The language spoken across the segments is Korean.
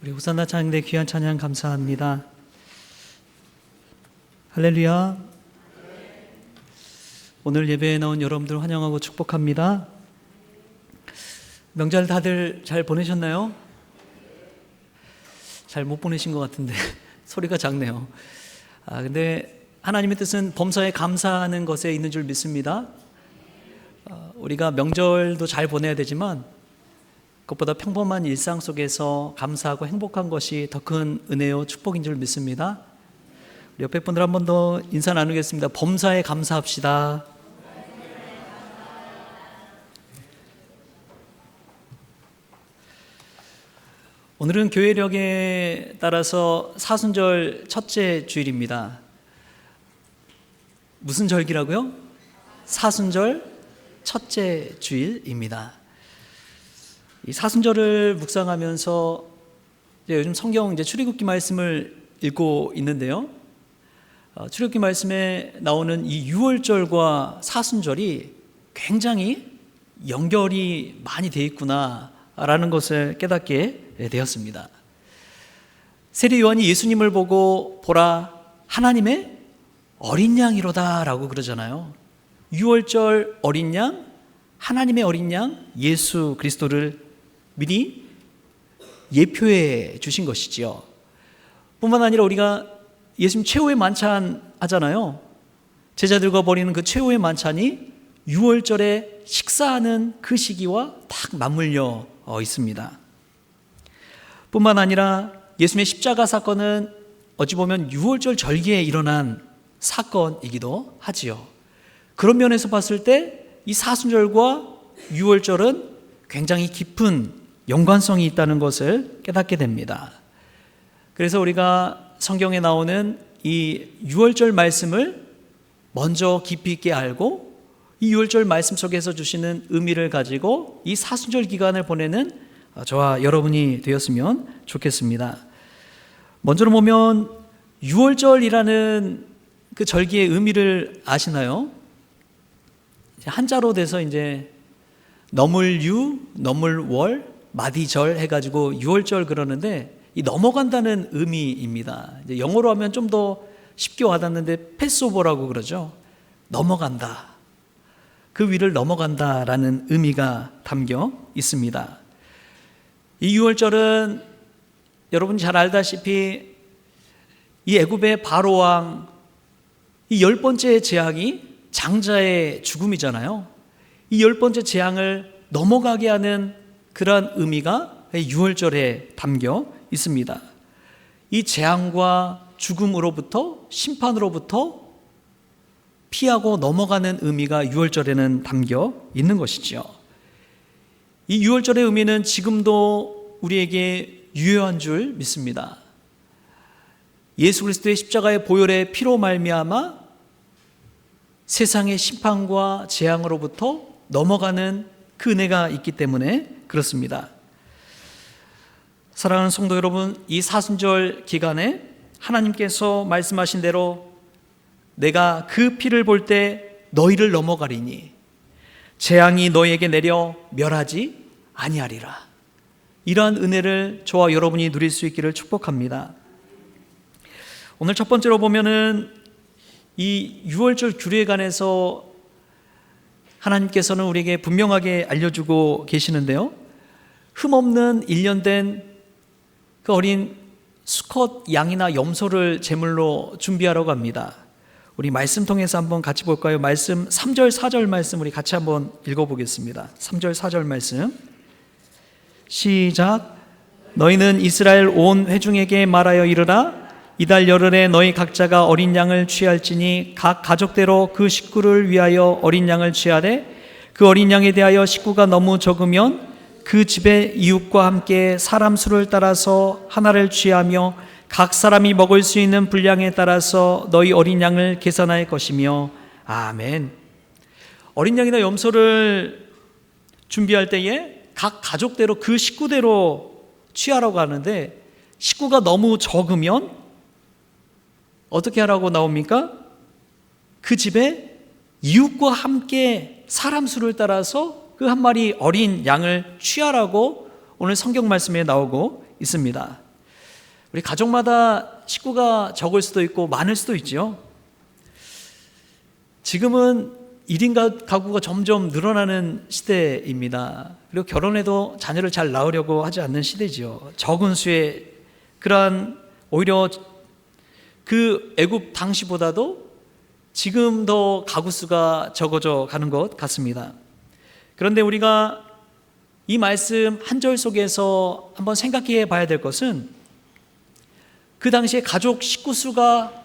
우리 호산나 찬양대 귀한 찬양 감사합니다. 할렐루야. 오늘 예배에 나온 여러분들 환영하고 축복합니다. 명절 다들 잘 보내셨나요? 잘 못 보내신 것 같은데 소리가 작네요. 근데 하나님의 뜻은 범사에 감사하는 것에 있는 줄 믿습니다. 우리가 명절도 잘 보내야 되지만 그것보다 평범한 일상 속에서 감사하고 행복한 것이 더 큰 은혜요 축복인 줄 믿습니다. 우리 옆에 분들 한 번 더 인사 나누겠습니다. 범사에 감사합시다. 오늘은 교회력에 따라서 사순절 첫째 주일입니다. 무슨 절기라고요? 사순절 첫째 주일입니다. 이 사순절을 묵상하면서 요즘 성경 출애굽기 말씀을 읽고 있는데요. 출애굽기 말씀에 나오는 이 유월절과 사순절이 굉장히 연결이 많이 되어 있구나라는 것을 깨닫게 되었습니다. 세례 요한이 예수님을 보고 보라 하나님의 어린 양이로다라고 그러잖아요. 유월절 어린 양, 하나님의 어린 양 예수 그리스도를 미리 예표해 주신 것이지요. 뿐만 아니라 우리가 예수님 최후의 만찬 하잖아요. 제자들과 벌이는 그 최후의 만찬이 유월절에 식사하는 그 시기와 딱 맞물려 있습니다. 뿐만 아니라 예수님의 십자가 사건은 어찌 보면 유월절 절기에 일어난 사건이기도 하지요. 그런 면에서 봤을 때 이 사순절과 유월절은 굉장히 깊은 연관성이 있다는 것을 깨닫게 됩니다. 그래서 우리가 성경에 나오는 이 유월절 말씀을 먼저 깊이 있게 알고 이 유월절 말씀 속에서 주시는 의미를 가지고 이 사순절 기간을 보내는 저와 여러분이 되었으면 좋겠습니다. 먼저로 보면 유월절이라는 그 절기의 의미를 아시나요? 한자로 돼서 너물유, 너물월, 마디절 해가지고 유월절 그러는데 이 넘어간다는 의미입니다. 영어로 하면 좀 더 쉽게 와닿는데 패스오버라고 그러죠. 넘어간다. 그 위를 넘어간다라는 의미가 담겨 있습니다. 이 유월절은 여러분 잘 알다시피 이 애굽의 바로 왕 이 10번째 재앙이 장자의 죽음이잖아요. 이 10번째 재앙을 넘어가게 하는 그러한 의미가 유월절에 담겨 있습니다. 이 재앙과 죽음으로부터 심판으로부터 피하고 넘어가는 의미가 유월절에는 담겨 있는 것이죠. 이 유월절의 의미는 지금도 우리에게 유효한 줄 믿습니다. 예수 그리스도의 십자가의 보혈의 피로 말미암아 세상의 심판과 재앙으로부터 넘어가는 그 은혜가 있기 때문에 그렇습니다. 사랑하는 성도 여러분, 이 사순절 기간에 하나님께서 말씀하신 대로 내가 그 피를 볼 때 너희를 넘어가리니 재앙이 너희에게 내려 멸하지 아니하리라. 이러한 은혜를 저와 여러분이 누릴 수 있기를 축복합니다. 오늘 첫 번째로 보면은 이 유월절 규례에 관해서 하나님께서는 우리에게 분명하게 알려주고 계시는데요. 흠없는 1년 된 그 어린 수컷 양이나 염소를 제물로 준비하라고 합니다. 우리 말씀 통해서 한번 같이 볼까요? 말씀 3절 4절 말씀 우리 같이 한번 읽어보겠습니다. 3절 4절 말씀 시작. 너희는 이스라엘 온 회중에게 말하여 이르라. 이달 열흘에 너희 각자가 어린 양을 취할지니 각 가족대로 그 식구를 위하여 어린 양을 취하되 그 어린 양에 대하여 식구가 너무 적으면 그 집의 이웃과 함께 사람 수를 따라서 하나를 취하며 각 사람이 먹을 수 있는 분량에 따라서 너희 어린 양을 계산할 것이며 아멘. 어린 양이나 염소를 준비할 때에 각 가족대로 그 식구대로 취하라고 하는데 식구가 너무 적으면 어떻게 하라고 나옵니까? 그 집에 이웃과 함께 사람 수를 따라서 그 한 마리 어린 양을 취하라고 오늘 성경 말씀에 나오고 있습니다. 우리 가족마다 식구가 적을 수도 있고 많을 수도 있죠. 지금은 1인 가구가 점점 늘어나는 시대입니다. 그리고 결혼해도 자녀를 잘 낳으려고 하지 않는 시대지요. 적은 수의 그러한, 오히려 그 애굽 당시보다도 지금 더 가구 수가 적어져 가는 것 같습니다. 그런데 우리가 이 말씀 한 절 속에서 한번 생각해 봐야 될 것은, 그 당시에 가족 식구 수가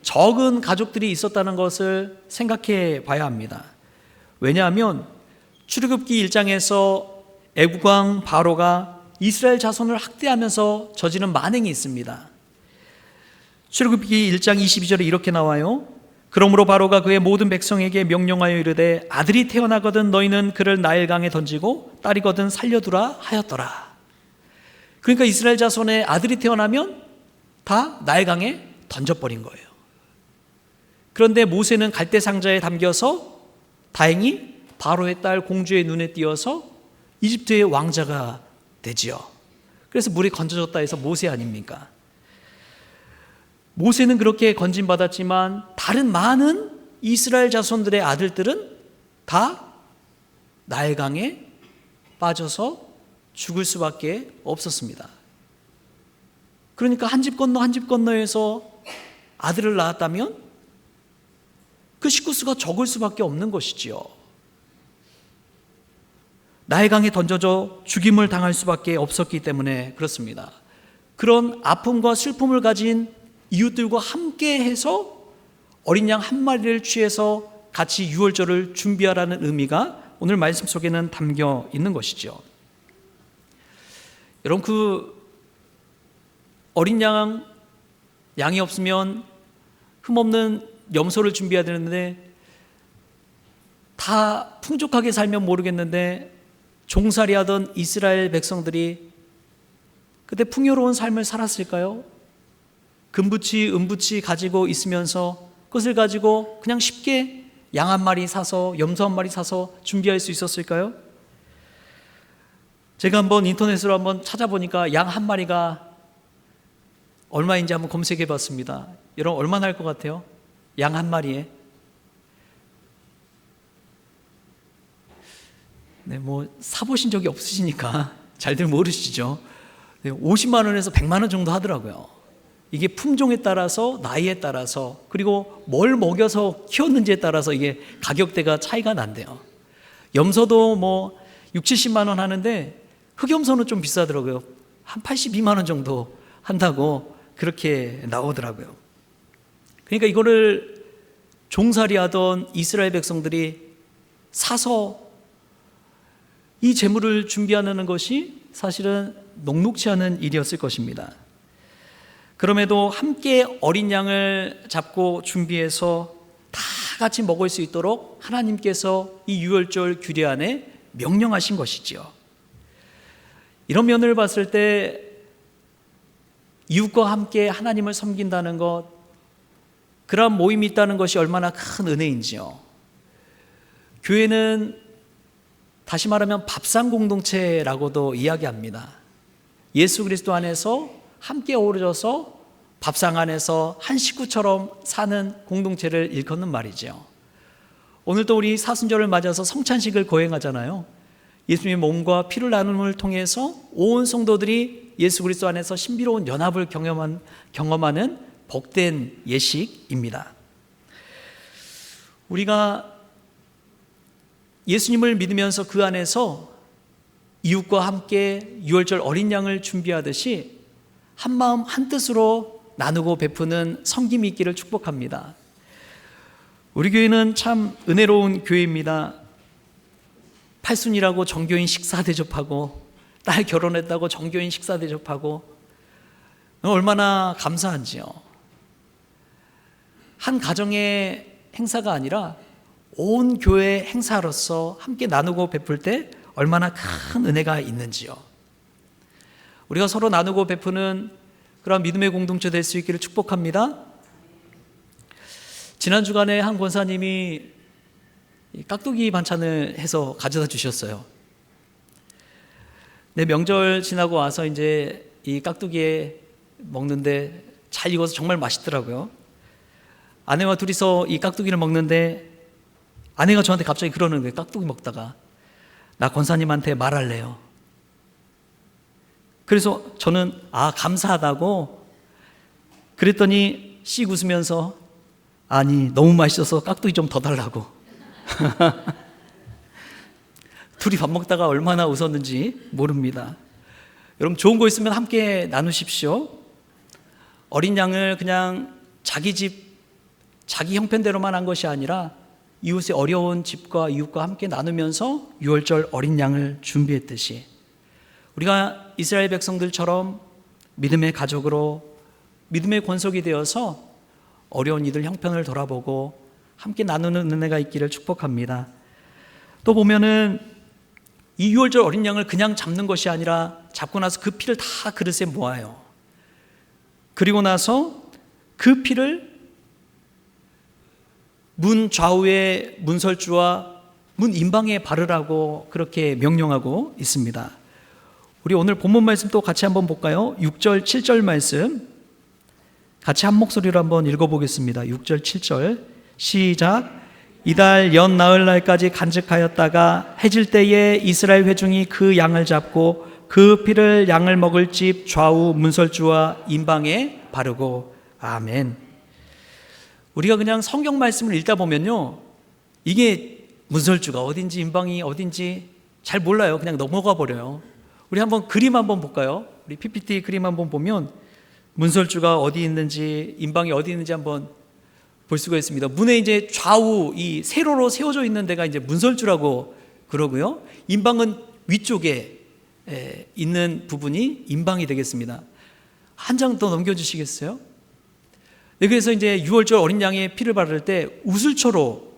적은 가족들이 있었다는 것을 생각해 봐야 합니다. 왜냐하면 출애굽기 1장에서 애국왕 바로가 이스라엘 자손을 학대하면서 저지른 만행이 있습니다. 출애굽기 1장 22절에 이렇게 나와요. 그러므로 바로가 그의 모든 백성에게 명령하여 이르되 아들이 태어나거든 너희는 그를 나일강에 던지고 딸이거든 살려두라 하였더라. 그러니까 이스라엘 자손의 아들이 태어나면 다 나일강에 던져버린 거예요. 그런데 모세는 갈대 상자에 담겨서 다행히 바로의 딸 공주의 눈에 띄어서 이집트의 왕자가 되지요. 그래서 물에 건져졌다 해서 모세 아닙니까? 모세는 그렇게 건진받았지만 다른 많은 이스라엘 자손들의 아들들은 다 나일강에 빠져서 죽을 수밖에 없었습니다. 그러니까 한 집 건너 한 집 건너에서 아들을 낳았다면 그 식구 수가 적을 수밖에 없는 것이지요. 나일강에 던져져 죽임을 당할 수밖에 없었기 때문에 그렇습니다. 그런 아픔과 슬픔을 가진 이웃들과 함께 해서 어린 양 한 마리를 취해서 같이 유월절을 준비하라는 의미가 오늘 말씀 속에는 담겨 있는 것이죠. 여러분, 그 어린 양이 없으면 흠없는 염소를 준비해야 되는데, 다 풍족하게 살면 모르겠는데 종살이 하던 이스라엘 백성들이 그때 풍요로운 삶을 살았을까요? 금부치, 은부치 가지고 있으면서 그것을 가지고 그냥 쉽게 양 한 마리 사서, 염소 한 마리 사서 준비할 수 있었을까요? 제가 한번 인터넷으로 한번 찾아보니까 양 한 마리가 얼마인지 한번 검색해 봤습니다. 여러분, 얼마나 할 것 같아요? 양 한 마리에? 네, 뭐 사보신 적이 없으시니까 잘들 모르시죠. 50만 원에서 100만 원 정도 하더라고요. 이게 품종에 따라서, 나이에 따라서, 그리고 뭘 먹여서 키웠는지에 따라서 이게 가격대가 차이가 난대요. 염소도 뭐 6, 70만 원 하는데 흑염소는 좀 비싸더라고요. 한 82만 원 정도 한다고 그렇게 나오더라고요. 그러니까 이거를 종살이 하던 이스라엘 백성들이 사서 이 재물을 준비하는 것이 사실은 녹록치 않은 일이었을 것입니다. 그럼에도 함께 어린 양을 잡고 준비해서 다 같이 먹을 수 있도록 하나님께서 이 유월절 규례 안에 명령하신 것이지요. 이런 면을 봤을 때 이웃과 함께 하나님을 섬긴다는 것, 그런 모임이 있다는 것이 얼마나 큰 은혜인지요. 교회는 다시 말하면 밥상 공동체라고도 이야기합니다. 예수 그리스도 안에서 함께 어우러져서 밥상 안에서 한 식구처럼 사는 공동체를 일컫는 말이죠. 오늘도 우리 사순절을 맞아서 성찬식을 거행하잖아요. 예수님의 몸과 피를 나눔을 통해서 온 성도들이 예수 그리스도 안에서 신비로운 연합을 경험하는 복된 예식입니다. 우리가 예수님을 믿으면서 그 안에서 이웃과 함께 유월절 어린 양을 준비하듯이 한 마음 한 뜻으로 나누고 베푸는 섬김이 있기를 축복합니다. 우리 교회는 참 은혜로운 교회입니다. 팔순이라고 정교인 식사 대접하고, 딸 결혼했다고 정교인 식사 대접하고, 얼마나 감사한지요. 한 가정의 행사가 아니라 온 교회 행사로서 함께 나누고 베풀 때 얼마나 큰 은혜가 있는지요. 우리가 서로 나누고 베푸는 그런 믿음의 공동체 될 수 있기를 축복합니다. 지난 주간에 한 권사님이 깍두기 반찬을 해서 가져다 주셨어요. 네, 명절 지나고 와서 이제 이 깍두기에 먹는데 잘 익어서 정말 맛있더라고요. 아내와 둘이서 이 깍두기를 먹는데 아내가 저한테 갑자기 그러는 거예요. 깍두기 먹다가 나 권사님한테 말할래요. 그래서 저는 감사하다고 그랬더니 씩 웃으면서 아니 너무 맛있어서 깍두기 좀 더 달라고. 둘이 밥 먹다가 얼마나 웃었는지 모릅니다. 여러분 좋은 거 있으면 함께 나누십시오. 어린 양을 그냥 자기 집 자기 형편대로만 한 것이 아니라 이웃의 어려운 집과 이웃과 함께 나누면서 유월절 어린 양을 준비했듯이 우리가 이스라엘 백성들처럼 믿음의 가족으로 믿음의 권속이 되어서 어려운 이들 형편을 돌아보고 함께 나누는 은혜가 있기를 축복합니다. 또 보면은 이 유월절 어린 양을 그냥 잡는 것이 아니라 잡고 나서 그 피를 다 그릇에 모아요. 그리고 나서 그 피를 문 좌우의 문설주와 문 임방에 바르라고 그렇게 명령하고 있습니다. 우리 오늘 본문 말씀 또 같이 한번 볼까요? 6절 7절 말씀 같이 한 목소리로 한번 읽어보겠습니다. 6절 7절 시작. 이달 연 나흘 날까지 간직하였다가 해질 때에 이스라엘 회중이 그 양을 잡고 그 피를 양을 먹을 집 좌우 문설주와 임방에 바르고. 아멘. 우리가 그냥 성경 말씀을 읽다 보면요, 이게 문설주가 어딘지 임방이 어딘지 잘 몰라요. 그냥 넘어가 버려요. 우리 한번 그림 한번 볼까요? 우리 PPT 그림 한번 보면 문설주가 어디 있는지 임방이 어디 있는지 한번 볼 수가 있습니다. 문에 이제 좌우 이 세로로 세워져 있는 데가 이제 문설주라고 그러고요. 임방은 위쪽에 있는 부분이 임방이 되겠습니다. 한 장 더 넘겨주시겠어요? 네, 그래서 이제 유월절 어린 양의 피를 바를 때 우슬초로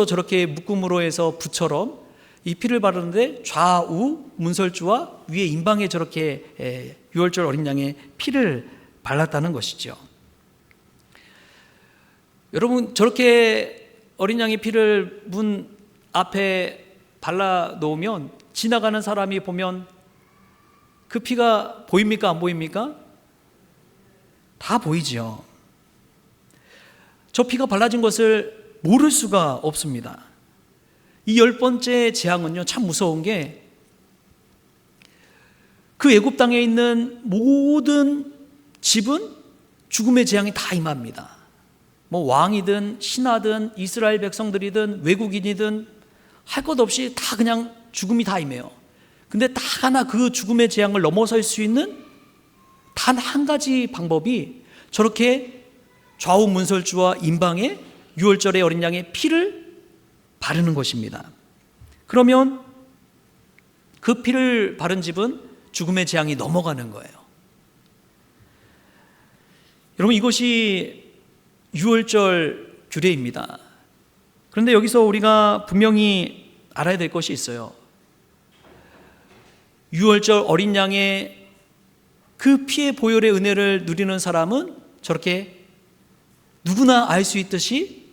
저렇게 묶음으로 해서 붓처럼 이 피를 바르는데 좌우 문설주와 위에 임방에 저렇게 유월절 어린 양의 피를 발랐다는 것이죠. 여러분 저렇게 어린 양의 피를 문 앞에 발라 놓으면 지나가는 사람이 보면 그 피가 보입니까? 안 보입니까? 다 보이지요. 저 피가 발라진 것을 모를 수가 없습니다. 이 10번째 재앙은요, 참 무서운 게 그 애굽 땅에 있는 모든 집은 죽음의 재앙이 다 임합니다. 뭐 왕이든 신하든 이스라엘 백성들이든 외국인이든 할 것 없이 다 그냥 죽음이 다 임해요. 근데 딱 하나 그 죽음의 재앙을 넘어설 수 있는 단 한 가지 방법이 저렇게 좌우 문설주와 임방에 유월절의 어린 양의 피를 바르는 것입니다. 그러면 그 피를 바른 집은 죽음의 재앙이 넘어가는 거예요. 여러분 이것이 유월절 규례입니다. 그런데 여기서 우리가 분명히 알아야 될 것이 있어요. 유월절 어린 양의 그 피의 보혈의 은혜를 누리는 사람은 저렇게 누구나 알 수 있듯이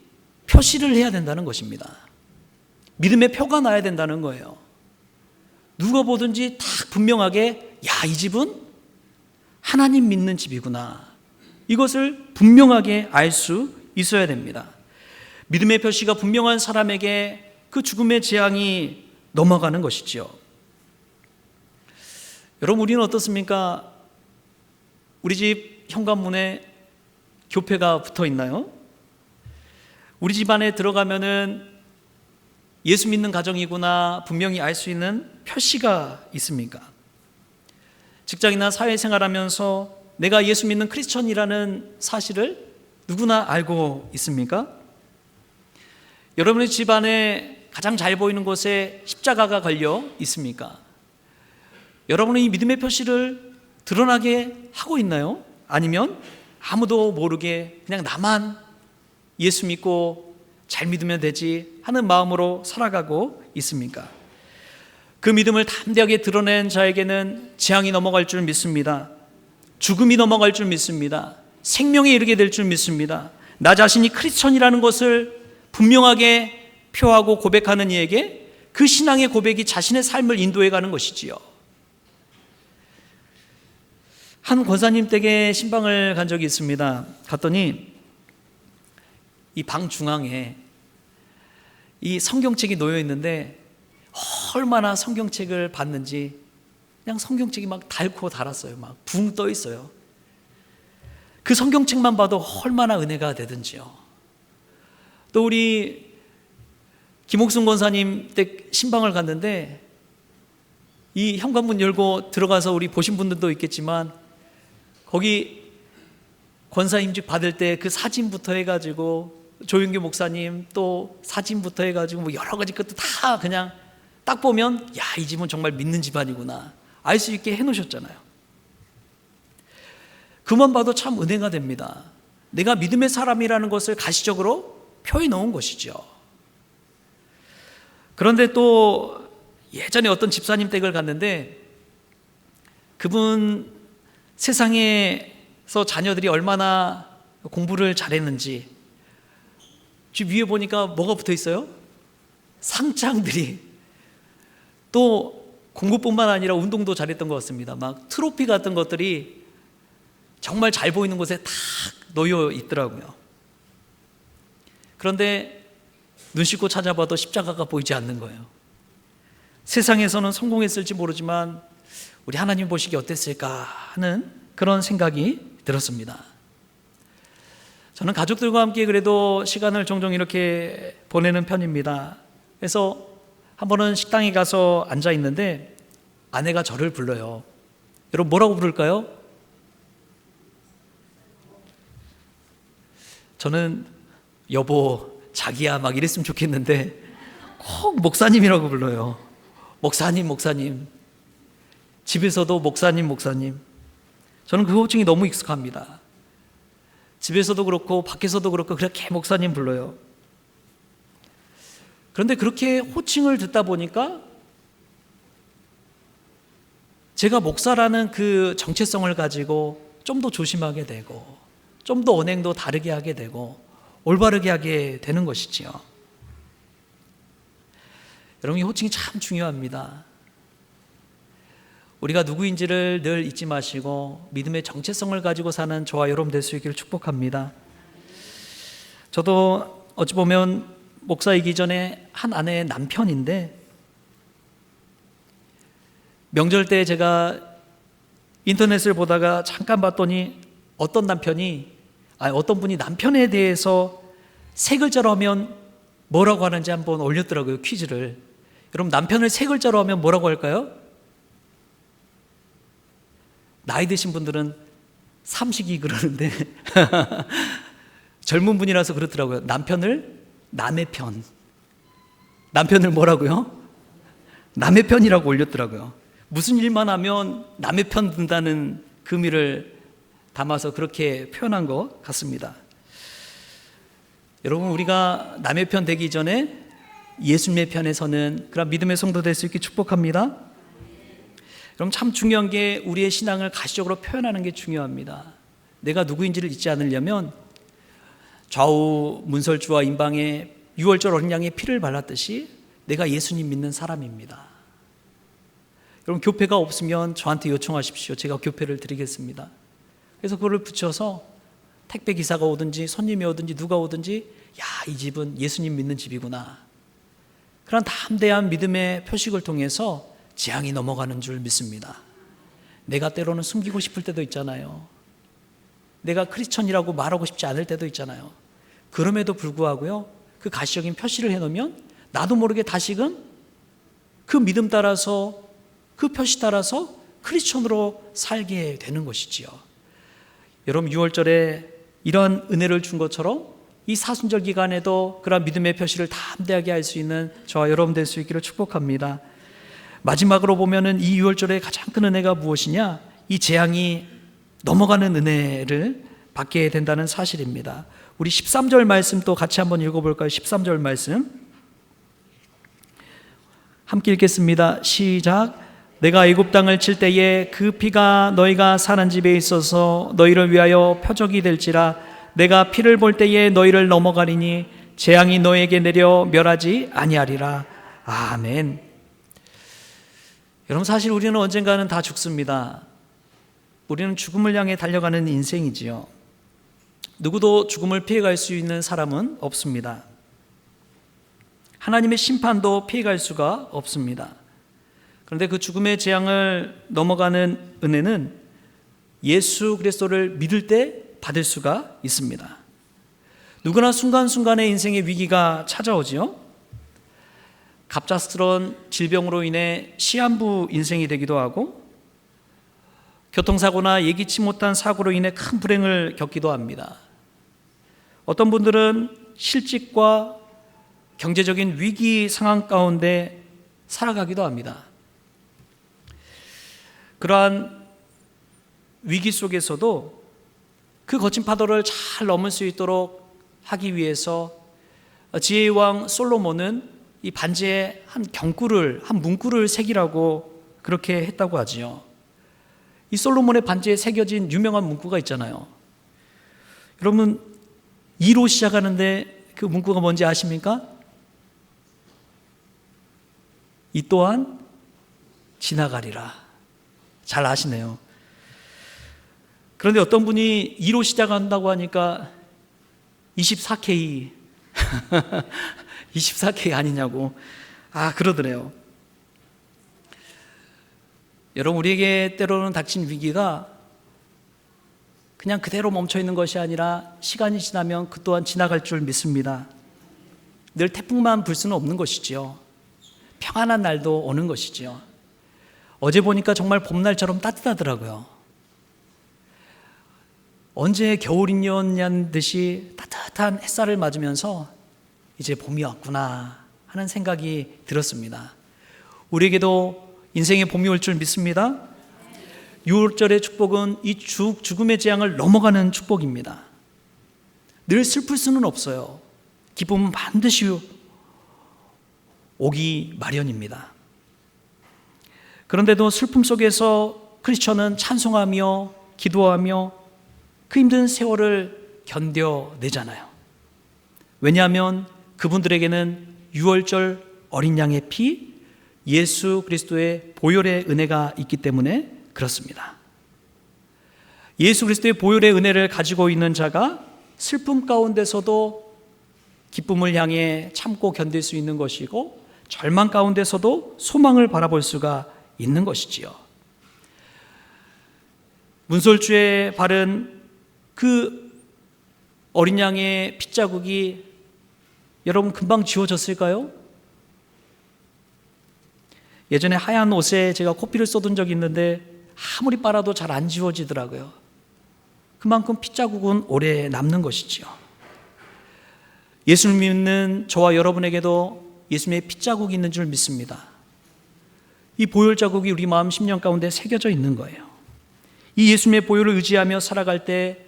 표시를 해야 된다는 것입니다. 믿음의 표가 나야 된다는 거예요. 누가 보든지 다 분명하게 이 집은 하나님 믿는 집이구나. 이것을 분명하게 알 수 있어야 됩니다. 믿음의 표시가 분명한 사람에게 그 죽음의 재앙이 넘어가는 것이죠. 여러분 우리는 어떻습니까? 우리 집 현관문에 교패가 붙어 있나요? 우리 집 안에 들어가면은 예수 믿는 가정이구나 분명히 알 수 있는 표시가 있습니까? 직장이나 사회생활하면서 내가 예수 믿는 크리스천이라는 사실을 누구나 알고 있습니까? 여러분의 집 안에 가장 잘 보이는 곳에 십자가가 걸려 있습니까? 여러분은 이 믿음의 표시를 드러나게 하고 있나요? 아니면 아무도 모르게 그냥 나만 예수 믿고 잘 믿으면 되지 하는 마음으로 살아가고 있습니까? 그 믿음을 담대하게 드러낸 자에게는 재앙이 넘어갈 줄 믿습니다. 죽음이 넘어갈 줄 믿습니다. 생명에 이르게 될 줄 믿습니다. 나 자신이 크리스천이라는 것을 분명하게 표하고 고백하는 이에게 그 신앙의 고백이 자신의 삶을 인도해 가는 것이지요. 한 권사님 댁에 신방을 간 적이 있습니다. 갔더니 이 방 중앙에 이 성경책이 놓여 있는데 얼마나 성경책을 봤는지 그냥 성경책이 막 닳고 닳았어요. 막 붕 떠 있어요. 그 성경책만 봐도 얼마나 은혜가 되든지요. 또 우리 김옥순 권사님 댁 신방을 갔는데 이 현관문 열고 들어가서 우리 보신 분들도 있겠지만 거기 권사 임직 받을 때 그 사진부터 해가지고 조윤규 목사님 또 사진부터 해가지고 뭐 여러 가지 것도 다 그냥 딱 보면 야, 이 집은 정말 믿는 집안이구나 알 수 있게 해놓으셨잖아요. 그만 봐도 참 은혜가 됩니다. 내가 믿음의 사람이라는 것을 가시적으로 표해 놓은 것이죠. 그런데 또 예전에 어떤 집사님 댁을 갔는데 그분 세상에서 자녀들이 얼마나 공부를 잘했는지 집 위에 보니까 뭐가 붙어 있어요? 상장들이. 또 공부뿐만 아니라 운동도 잘했던 것 같습니다. 막 트로피 같은 것들이 정말 잘 보이는 곳에 탁 놓여 있더라고요. 그런데 눈 씻고 찾아봐도 십자가가 보이지 않는 거예요. 세상에서는 성공했을지 모르지만 우리 하나님 보시기 어땠을까 하는 그런 생각이 들었습니다. 저는 가족들과 함께 그래도 시간을 종종 이렇게 보내는 편입니다. 그래서 한 번은 식당에 가서 앉아 있는데 아내가 저를 불러요. 여러분 뭐라고 부를까요? 저는 여보, 자기야 막 이랬으면 좋겠는데 꼭 목사님이라고 불러요. 목사님, 목사님. 집에서도 목사님, 목사님. 저는 그 호칭이 너무 익숙합니다. 집에서도 그렇고 밖에서도 그렇고 그렇게 목사님 불러요. 그런데 그렇게 호칭을 듣다 보니까 제가 목사라는 그 정체성을 가지고 좀 더 조심하게 되고 좀 더 언행도 다르게 하게 되고 올바르게 하게 되는 것이지요. 여러분, 이 호칭이 참 중요합니다. 우리가 누구인지를 늘 잊지 마시고 믿음의 정체성을 가지고 사는 저와 여러분 될 수 있기를 축복합니다. 저도 어찌 보면 목사이기 전에 한 아내의 남편인데 명절 때 제가 인터넷을 보다가 잠깐 봤더니 어떤 분이 남편에 대해서 세 글자로 하면 뭐라고 하는지 한번 올렸더라고요. 퀴즈를. 여러분, 남편을 세 글자로 하면 뭐라고 할까요? 나이 드신 분들은 삼식이 그러는데 젊은 분이라서 그렇더라고요. 남편을 남의 편. 남편을 뭐라고요? 남의 편이라고 올렸더라고요. 무슨 일만 하면 남의 편 든다는 의미를 담아서 그렇게 표현한 것 같습니다. 여러분, 우리가 남의 편 되기 전에 예수님의 편에 서는 그런 믿음의 성도 될 수 있게 축복합니다. 여러분, 참 중요한 게 우리의 신앙을 가시적으로 표현하는 게 중요합니다. 내가 누구인지를 잊지 않으려면 좌우 문설주와 임방에 유월절 어린 양의 피를 발랐듯이 내가 예수님 믿는 사람입니다. 여러분, 교패가 없으면 저한테 요청하십시오. 제가 교패를 드리겠습니다. 그래서 그거를 붙여서 택배 기사가 오든지 손님이 오든지 누가 오든지 야, 이 집은 예수님 믿는 집이구나. 그런 담대한 믿음의 표식을 통해서 재앙이 넘어가는 줄 믿습니다. 내가 때로는 숨기고 싶을 때도 있잖아요. 내가 크리스천이라고 말하고 싶지 않을 때도 있잖아요. 그럼에도 불구하고요, 그 가시적인 표시를 해놓으면 나도 모르게 다시금 그 믿음 따라서 그 표시 따라서 크리스천으로 살게 되는 것이지요. 여러분, 6월절에 이러한 은혜를 준 것처럼 이 사순절 기간에도 그런 믿음의 표시를 담대하게 할 수 있는 저와 여러분 될 수 있기를 축복합니다. 마지막으로 보면은 이 6월절의 가장 큰 은혜가 무엇이냐? 이 재앙이 넘어가는 은혜를 받게 된다는 사실입니다. 우리 13절 말씀 또 같이 한번 읽어볼까요? 13절 말씀 함께 읽겠습니다. 시작. 내가 애굽 땅을 칠 때에 그 피가 너희가 사는 집에 있어서 너희를 위하여 표적이 될지라. 내가 피를 볼 때에 너희를 넘어가리니 재앙이 너희에게 내려 멸하지 아니하리라. 아멘. 여러분, 사실 우리는 언젠가는 다 죽습니다. 우리는 죽음을 향해 달려가는 인생이지요. 누구도 죽음을 피해갈 수 있는 사람은 없습니다. 하나님의 심판도 피해갈 수가 없습니다. 그런데 그 죽음의 재앙을 넘어가는 은혜는 예수 그리스도를 믿을 때 받을 수가 있습니다. 누구나 순간순간의 인생의 위기가 찾아오지요. 갑작스러운 질병으로 인해 시한부 인생이 되기도 하고, 교통사고나 예기치 못한 사고로 인해 큰 불행을 겪기도 합니다. 어떤 분들은 실직과 경제적인 위기 상황 가운데 살아가기도 합니다. 그러한 위기 속에서도 그 거친 파도를 잘 넘을 수 있도록 하기 위해서 지혜의 왕 솔로몬은 이 반지에 한 문구를 새기라고 그렇게 했다고 하지요. 이 솔로몬의 반지에 새겨진 유명한 문구가 있잖아요. 여러분, 2로 시작하는데 그 문구가 뭔지 아십니까? 이 또한 지나가리라. 잘 아시네요. 그런데 어떤 분이 2로 시작한다고 하니까 24K 24K 아니냐고 그러더래요. 여러분, 우리에게 때로는 닥친 위기가 그냥 그대로 멈춰 있는 것이 아니라 시간이 지나면 그 또한 지나갈 줄 믿습니다. 늘 태풍만 불 수는 없는 것이지요. 평안한 날도 오는 것이지요. 어제 보니까 정말 봄날처럼 따뜻하더라고요. 언제 겨울이었냐는 듯이 따뜻한 햇살을 맞으면서 이제 봄이 왔구나 하는 생각이 들었습니다. 우리에게도 인생의 봄이 올 줄 믿습니다. 6월절의 축복은 이 죽음의 재앙을 넘어가는 축복입니다. 늘 슬플 수는 없어요. 기쁨은 반드시 오기 마련입니다. 그런데도 슬픔 속에서 크리스천은 찬송하며 기도하며 그 힘든 세월을 견뎌내잖아요. 왜냐하면 그분들에게는 6월절 어린 양의 피, 예수 그리스도의 보혈의 은혜가 있기 때문에 그렇습니다. 예수 그리스도의 보혈의 은혜를 가지고 있는 자가 슬픔 가운데서도 기쁨을 향해 참고 견딜 수 있는 것이고, 절망 가운데서도 소망을 바라볼 수가 있는 것이지요. 문설주에 바른 그 어린 양의 핏자국이 여러분 금방 지워졌을까요? 예전에 하얀 옷에 제가 코피를 쏟은 적이 있는데 아무리 빨아도 잘 안 지워지더라고요. 그만큼 핏자국은 오래 남는 것이지요. 예수를 믿는 저와 여러분에게도 예수님의 핏자국이 있는 줄 믿습니다. 이 보혈 자국이 우리 마음 심령 가운데 새겨져 있는 거예요. 이 예수님의 보혈을 의지하며 살아갈 때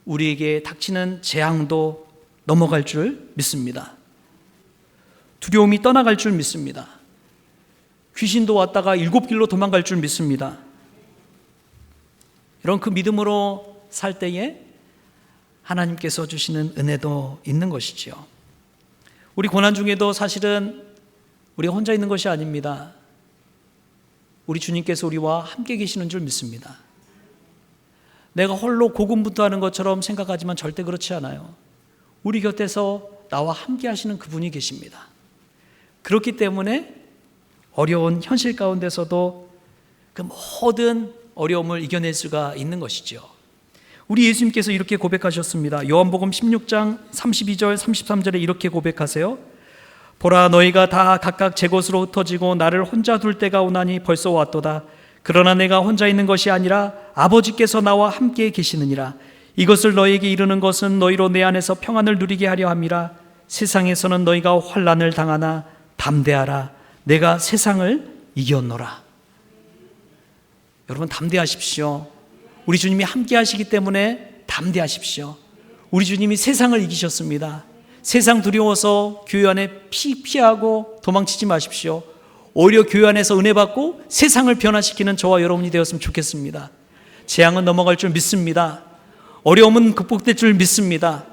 우리에게 닥치는 재앙도 넘어갈 줄 믿습니다. 두려움이 떠나갈 줄 믿습니다. 귀신도 왔다가 7길로 도망갈 줄 믿습니다. 이런 그 믿음으로 살 때에 하나님께서 주시는 은혜도 있는 것이지요. 우리 고난 중에도 사실은 우리가 혼자 있는 것이 아닙니다. 우리 주님께서 우리와 함께 계시는 줄 믿습니다. 내가 홀로 고군분투하는 것처럼 생각하지만 절대 그렇지 않아요. 우리 곁에서 나와 함께 하시는 그분이 계십니다. 그렇기 때문에 어려운 현실 가운데서도 그 모든 어려움을 이겨낼 수가 있는 것이죠. 우리 예수님께서 이렇게 고백하셨습니다. 요한복음 16장 32절 33절에 이렇게 고백하세요. 보라, 너희가 다 각각 제 곳으로 흩어지고 나를 혼자 둘 때가 오나니 벌써 왔도다. 그러나 내가 혼자 있는 것이 아니라 아버지께서 나와 함께 계시느니라. 이것을 너희에게 이르는 것은 너희로 내 안에서 평안을 누리게 하려 함이라. 세상에서는 너희가 환난을 당하나 담대하라. 내가 세상을 이겼노라. 여러분, 담대하십시오. 우리 주님이 함께 하시기 때문에 담대하십시오. 우리 주님이 세상을 이기셨습니다. 세상 두려워서 교회 안에 피하고 도망치지 마십시오. 오히려 교회 안에서 은혜 받고 세상을 변화시키는 저와 여러분이 되었으면 좋겠습니다. 재앙은 넘어갈 줄 믿습니다. 어려움은 극복될 줄 믿습니다.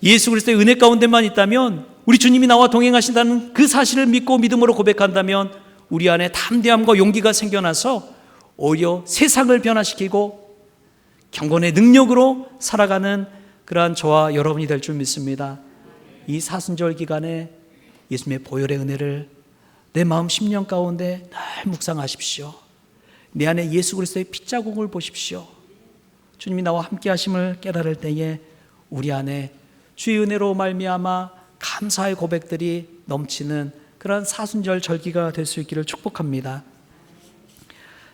예수 그리스도의 은혜 가운데만 있다면, 우리 주님이 나와 동행하신다는 그 사실을 믿고 믿음으로 고백한다면 우리 안에 담대함과 용기가 생겨나서 오히려 세상을 변화시키고 경건의 능력으로 살아가는 그러한 저와 여러분이 될 줄 믿습니다. 이 사순절 기간에 예수님의 보혈의 은혜를 내 마음 심령 가운데 늘 묵상하십시오. 내 안에 예수 그리스도의 핏자국을 보십시오. 주님이 나와 함께 하심을 깨달을 때에 우리 안에 주의 은혜로 말미암아 감사의 고백들이 넘치는 그런 사순절 절기가 될 수 있기를 축복합니다.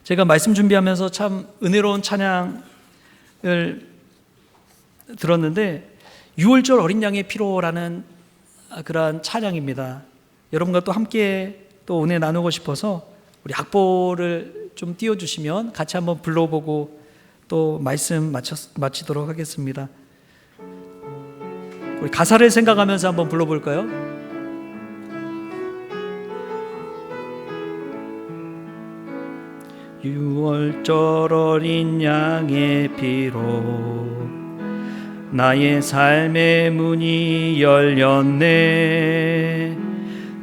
제가 말씀 준비하면서 참 은혜로운 찬양을 들었는데 6월절 어린 양의 피로라는 그러한 찬양입니다. 여러분과 또 함께 또 은혜 나누고 싶어서 우리 악보를 좀 띄워주시면 같이 한번 불러보고 또 말씀 마치도록 하겠습니다. 우리 가사를 생각하면서 한번 불러볼까요? 유월절 어린 양의 피로 나의 삶의 문이 열렸네.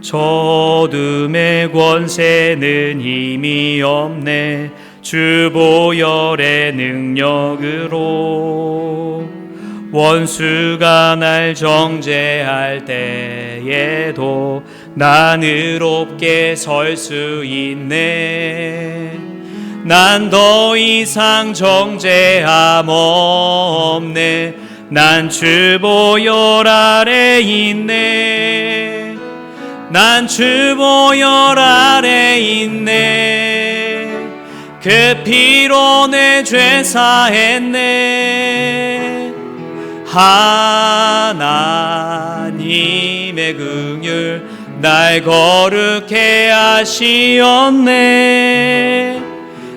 저둠의 권세는 힘이 없네. 주 보혈의 능력으로 원수가 날 정죄할 때에도 난 의롭게 설 수 있네. 난 더 이상 정죄함 없네. 난 주 보혈 아래 있네. 난 주 보혈 아래 있네. 그 피로 내 죄 사했네. 하나님의 긍휼 날 거룩해 하시었네.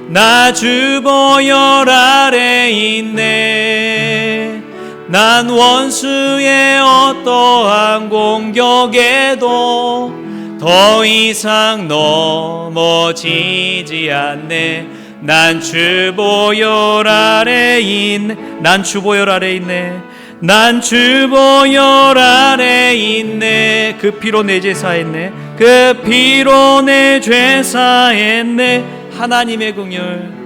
나 주 보혈 아래 있네. 난 원수의 어떠한 공격에도 더 이상 넘어지지 않네. 난 주 보혈 아래 있네. 난 주 보혈 아래 있네. 난 주 보혈 아래 있네. 그 피로 내 죄 사했네. 그 피로 내 죄 사했네. 하나님의 긍휼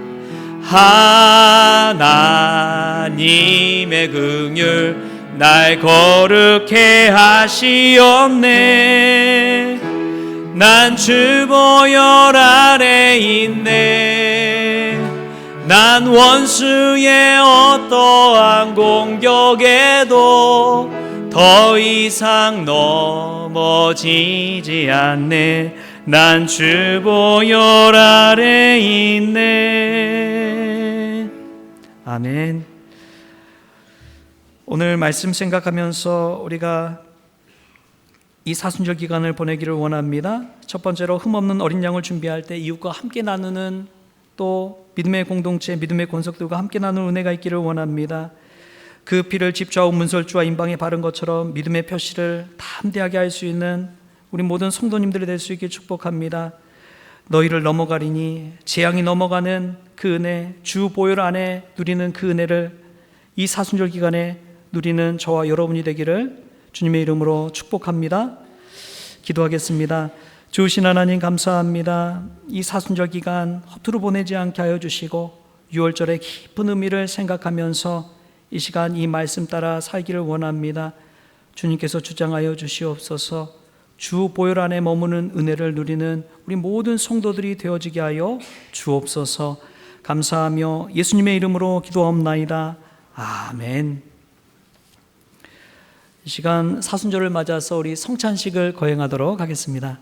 하나님의 긍휼 날 거룩해 하시었네. 난 주 보혈 아래 있네. 난 원수의 어떠한 공격에도 더 이상 넘어지지 않네. 난 주 보혈 아래 있네. 아멘. 오늘 말씀 생각하면서 우리가 이 사순절 기간을 보내기를 원합니다. 첫 번째로 흠없는 어린 양을 준비할 때 이웃과 함께 나누는, 또 믿음의 공동체, 믿음의 권속들과 함께 나누는 은혜가 있기를 원합니다. 그 피를 집좌우 문설주와 임방에 바른 것처럼 믿음의 표시를 담대하게 할 수 있는 우리 모든 성도님들이 될 수 있길 축복합니다. 너희를 넘어가리니, 재앙이 넘어가는 그 은혜, 주 보혈 안에 누리는 그 은혜를 이 사순절 기간에 누리는 저와 여러분이 되기를 주님의 이름으로 축복합니다. 기도하겠습니다. 주신 하나님 감사합니다. 이 사순절 기간 허투루 보내지 않게 하여 주시고 6월절의 깊은 의미를 생각하면서 이 시간 이 말씀 따라 살기를 원합니다. 주님께서 주장하여 주시옵소서. 주 보혈 안에 머무는 은혜를 누리는 우리 모든 성도들이 되어지게 하여 주옵소서. 감사하며 예수님의 이름으로 기도하옵나이다. 아멘. 이 시간 사순절을 맞아서 우리 성찬식을 거행하도록 하겠습니다.